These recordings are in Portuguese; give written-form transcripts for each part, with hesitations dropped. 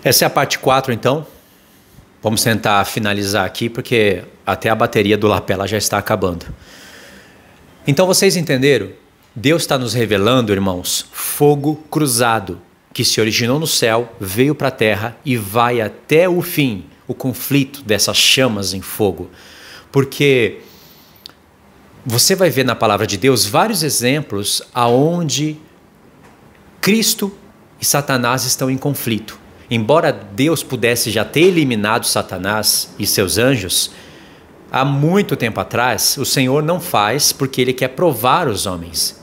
Essa é a parte 4, então. Vamos tentar finalizar aqui, porque até a bateria do lapela já está acabando. Então vocês entenderam? Deus está nos revelando, irmãos, fogo cruzado, que se originou no céu, veio para a terra e vai até o fim, o conflito dessas chamas em fogo. Porque você vai ver na palavra de Deus vários exemplos aonde Cristo e Satanás estão em conflito. Embora Deus pudesse já ter eliminado Satanás e seus anjos, há muito tempo atrás, o Senhor não faz porque Ele quer provar os homens.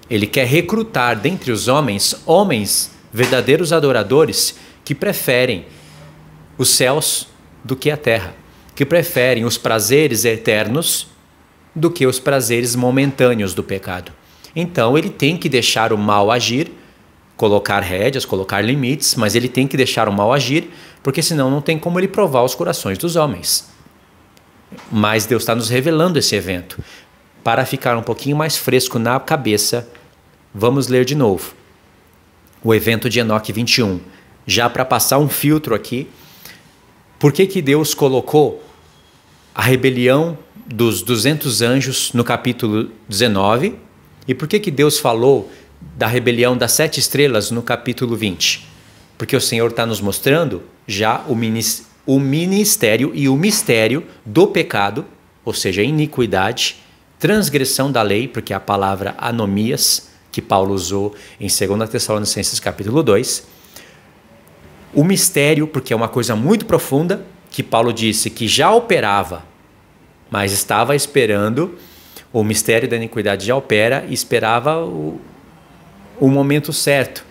Ele quer recrutar dentre os homens verdadeiros adoradores que preferem os céus do que a terra, que preferem os prazeres eternos do que os prazeres momentâneos do pecado. Então Ele tem que deixar o mal agir, colocar rédeas, colocar limites, mas Ele tem que deixar o mal agir, porque senão não tem como Ele provar os corações dos homens. Mas Deus está nos revelando esse evento. Para ficar um pouquinho mais fresco na cabeça, vamos ler de novo o evento de Enoque 21. Já para passar um filtro aqui, por que Deus colocou a rebelião dos 200 anjos no capítulo 19? E por que Deus falou da rebelião das 7 estrelas no capítulo 20? Porque o Senhor está nos mostrando já o ministério e o mistério do pecado, ou seja, iniquidade, transgressão da lei, porque é a palavra anomias, que Paulo usou em 2 Tessalonicenses capítulo 2. O mistério, porque é uma coisa muito profunda, que Paulo disse que já operava, mas estava esperando, o mistério da iniquidade já opera e esperava o momento certo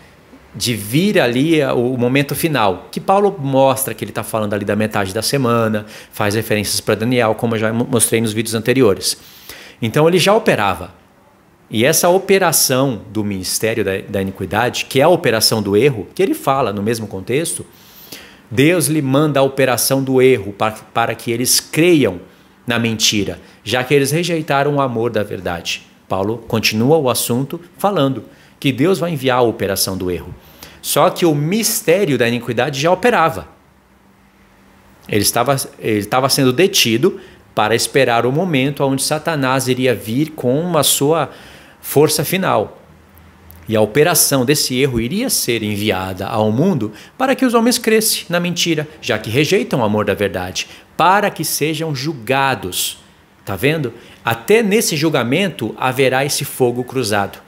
de vir ali o momento final, que Paulo mostra que ele está falando ali da metade da semana, faz referências para Daniel, como eu já mostrei nos vídeos anteriores. Então ele já operava. E essa operação do ministério da iniquidade, que é a operação do erro, que ele fala no mesmo contexto, Deus lhe manda a operação do erro para que eles creiam na mentira, já que eles rejeitaram o amor da verdade. Paulo continua o assunto falando que Deus vai enviar a operação do erro. Só que o mistério da iniquidade já operava. Ele estava sendo detido para esperar o momento onde Satanás iria vir com a sua força final. E a operação desse erro iria ser enviada ao mundo para que os homens cresçam na mentira, já que rejeitam o amor da verdade, para que sejam julgados. Tá vendo? Até nesse julgamento haverá esse fogo cruzado.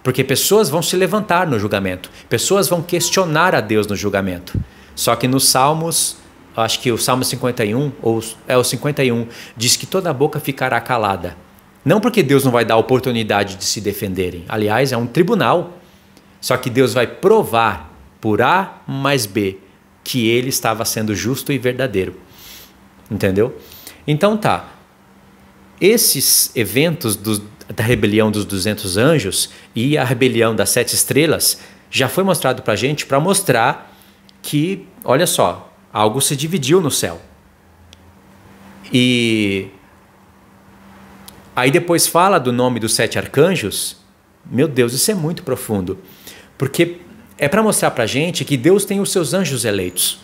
Porque pessoas vão se levantar no julgamento, pessoas vão questionar a Deus no julgamento. Só que nos Salmos, acho que o Salmo 51, ou é o 51, diz que toda boca ficará calada. Não porque Deus não vai dar oportunidade de se defenderem. Aliás, é um tribunal. Só que Deus vai provar por A mais B que ele estava sendo justo e verdadeiro. Entendeu? Então tá. Esses eventos da rebelião dos 200 anjos e a rebelião das 7 estrelas já foi mostrado para a gente para mostrar que, olha só, algo se dividiu no céu. E aí depois fala do nome dos 7 arcanjos. Meu Deus, isso é muito profundo. Porque é para mostrar para a gente que Deus tem os seus anjos eleitos.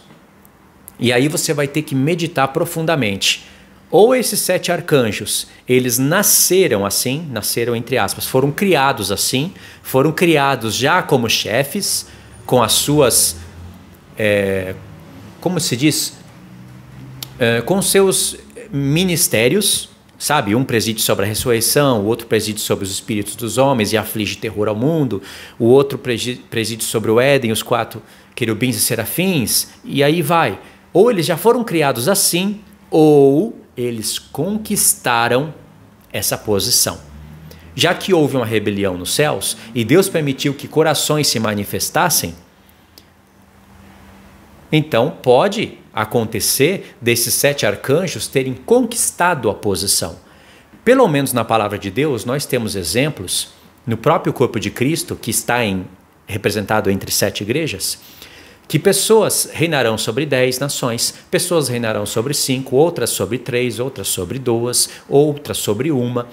E aí você vai ter que meditar profundamente. Ou esses 7 arcanjos, eles nasceram assim, nasceram entre aspas, foram criados assim, foram criados já como chefes, com as suas, como se diz? Com seus ministérios, sabe? Um preside sobre a ressurreição, o outro preside sobre os espíritos dos homens e aflige terror ao mundo, o outro preside sobre o Éden, os 4 querubins e serafins, e aí vai. Ou eles já foram criados assim, ou eles conquistaram essa posição. Já que houve uma rebelião nos céus e Deus permitiu que corações se manifestassem, então pode acontecer desses 7 arcanjos terem conquistado a posição. Pelo menos na palavra de Deus nós temos exemplos no próprio corpo de Cristo, que está representado entre 7 igrejas, que pessoas reinarão sobre 10 nações, pessoas reinarão sobre 5, outras sobre 3, outras sobre 2, outras sobre 1.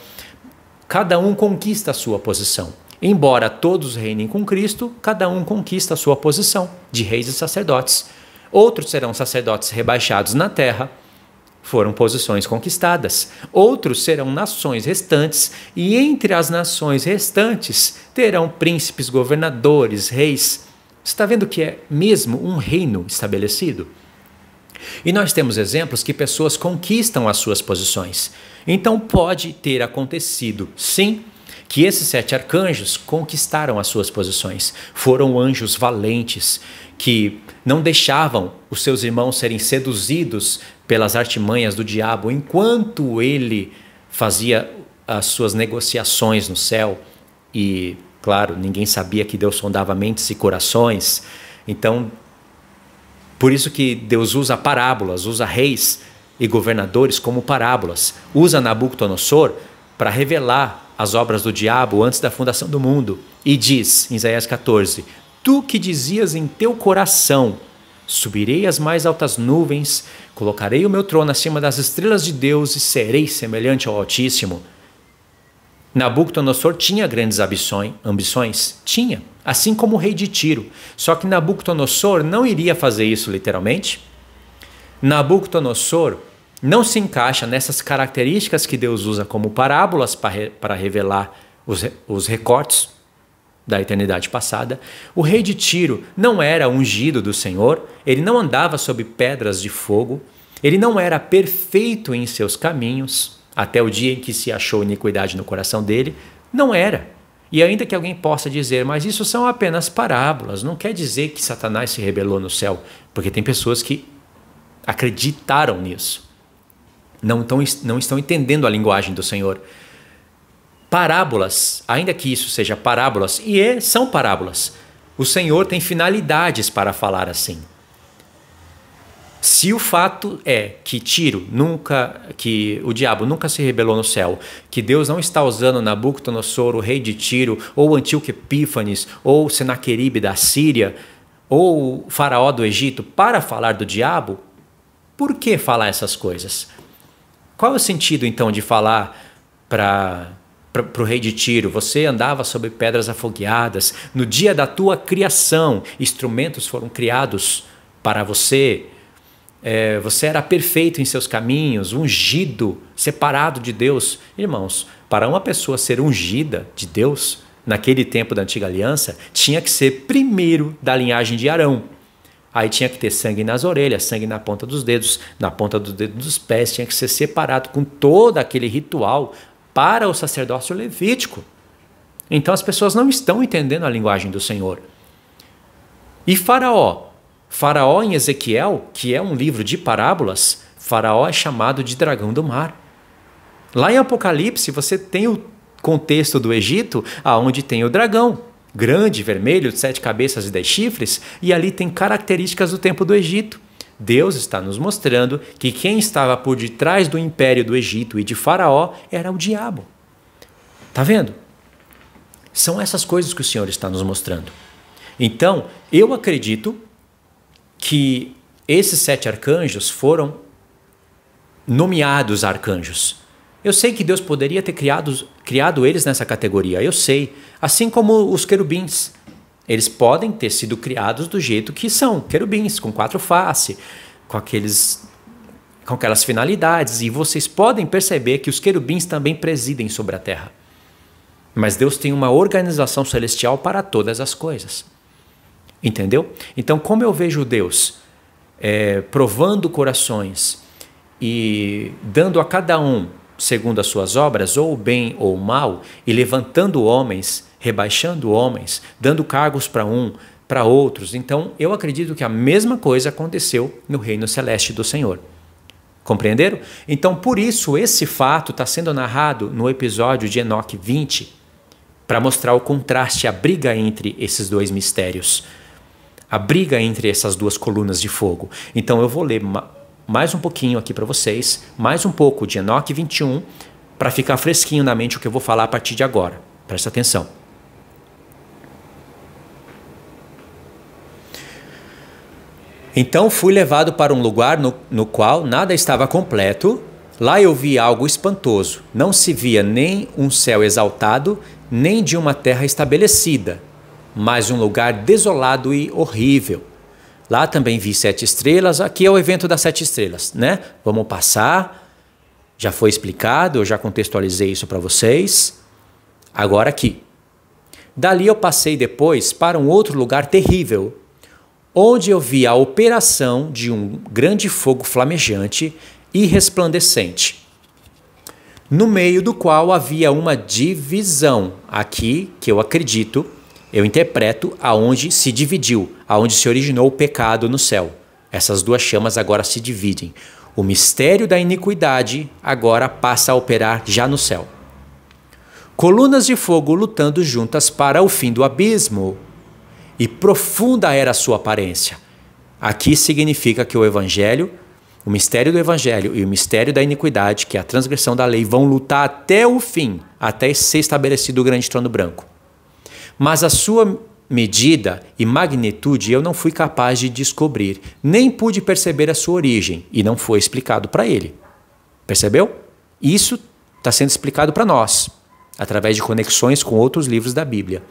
Cada um conquista a sua posição. Embora todos reinem com Cristo, cada um conquista a sua posição de reis e sacerdotes. Outros serão sacerdotes rebaixados na terra, foram posições conquistadas. Outros serão nações restantes, e entre as nações restantes terão príncipes, governadores, reis. Você está vendo que é mesmo um reino estabelecido? E nós temos exemplos que pessoas conquistam as suas posições. Então pode ter acontecido, sim, que esses 7 arcanjos conquistaram as suas posições. Foram anjos valentes que não deixavam os seus irmãos serem seduzidos pelas artimanhas do diabo enquanto ele fazia as suas negociações no céu. E, claro, ninguém sabia que Deus sondava mentes e corações. Então, por isso que Deus usa parábolas, usa reis e governadores como parábolas. Usa Nabucodonosor para revelar as obras do diabo antes da fundação do mundo. E diz, em Isaías 14, tu que dizias em teu coração, subirei às mais altas nuvens, colocarei o meu trono acima das estrelas de Deus e serei semelhante ao Altíssimo. Nabucodonosor tinha grandes ambições? Tinha, assim como o rei de Tiro. Só que Nabucodonosor não iria fazer isso literalmente. Nabucodonosor não se encaixa nessas características que Deus usa como parábolas para revelar os recortes da eternidade passada. O rei de Tiro não era ungido do Senhor, ele não andava sob pedras de fogo, ele não era perfeito em seus caminhos, até o dia em que se achou iniquidade no coração dele, não era. E ainda que alguém possa dizer, mas isso são apenas parábolas, não quer dizer que Satanás se rebelou no céu, porque tem pessoas que acreditaram nisso. Não estão entendendo a linguagem do Senhor. Parábolas, ainda que isso seja parábolas, são parábolas, o Senhor tem finalidades para falar assim. Se o fato é que que o diabo nunca se rebelou no céu, que Deus não está usando Nabucodonosor, o rei de Tiro, ou Antíoco Epífanes, ou Senaqueribe da Síria, ou Faraó do Egito para falar do diabo, por que falar essas coisas? Qual é o sentido então de falar para o rei de Tiro, você andava sobre pedras afogueadas, no dia da tua criação, instrumentos foram criados para você, você era perfeito em seus caminhos, ungido, separado de Deus. Irmãos, para uma pessoa ser ungida de Deus, naquele tempo da antiga aliança, tinha que ser primeiro da linhagem de Arão. Aí tinha que ter sangue nas orelhas, sangue na ponta dos dedos, na ponta do dedo dos pés, tinha que ser separado com todo aquele ritual para o sacerdócio levítico. Então as pessoas não estão entendendo a linguagem do Senhor. E Faraó em Ezequiel, que é um livro de parábolas, Faraó é chamado de dragão do mar. Lá em Apocalipse você tem o contexto do Egito, aonde tem o dragão, grande, vermelho, de 7 cabeças e 10 chifres, e ali tem características do tempo do Egito. Deus está nos mostrando que quem estava por detrás do império do Egito e de Faraó era o diabo. Está vendo? São essas coisas que o Senhor está nos mostrando. Então, eu acredito que esses 7 arcanjos foram nomeados arcanjos. Eu sei que Deus poderia ter criado eles nessa categoria, eu sei. Assim como os querubins. Eles podem ter sido criados do jeito que são, querubins, com 4 faces, com aquelas finalidades. E vocês podem perceber que os querubins também presidem sobre a terra. Mas Deus tem uma organização celestial para todas as coisas. Entendeu? Então, como eu vejo Deus provando corações e dando a cada um segundo as suas obras, ou o bem ou o mal, e levantando homens, rebaixando homens, dando cargos para outros. Então, eu acredito que a mesma coisa aconteceu no reino celeste do Senhor. Compreenderam? Então, por isso, esse fato está sendo narrado no episódio de Enoque 20, para mostrar o contraste, a briga entre esses dois mistérios, a briga entre essas duas colunas de fogo. Então, eu vou ler mais um pouquinho aqui para vocês, mais um pouco de Enoque 21, para ficar fresquinho na mente o que eu vou falar a partir de agora. Presta atenção. Então fui levado para um lugar no qual nada estava completo. Lá eu vi algo espantoso. Não se via nem um céu exaltado, nem de uma terra estabelecida, mas um lugar desolado e horrível. Lá também vi 7 estrelas. Aqui é o evento das 7 estrelas, né? Vamos passar. Já foi explicado, eu já contextualizei isso para vocês. Agora aqui. Dali eu passei depois para um outro lugar terrível, onde eu vi a operação de um grande fogo flamejante e resplandecente, no meio do qual havia uma divisão, aqui, que eu acredito, eu interpreto, aonde se dividiu, aonde se originou o pecado no céu. Essas duas chamas agora se dividem. O mistério da iniquidade agora passa a operar já no céu. Colunas de fogo lutando juntas para o fim do abismo, e profunda era a sua aparência. Aqui significa que o Evangelho, o mistério do Evangelho e o mistério da iniquidade, que é a transgressão da lei, vão lutar até o fim, até ser estabelecido o grande trono branco. Mas a sua medida e magnitude eu não fui capaz de descobrir, nem pude perceber a sua origem, e não foi explicado para ele. Percebeu? Isso está sendo explicado para nós, através de conexões com outros livros da Bíblia.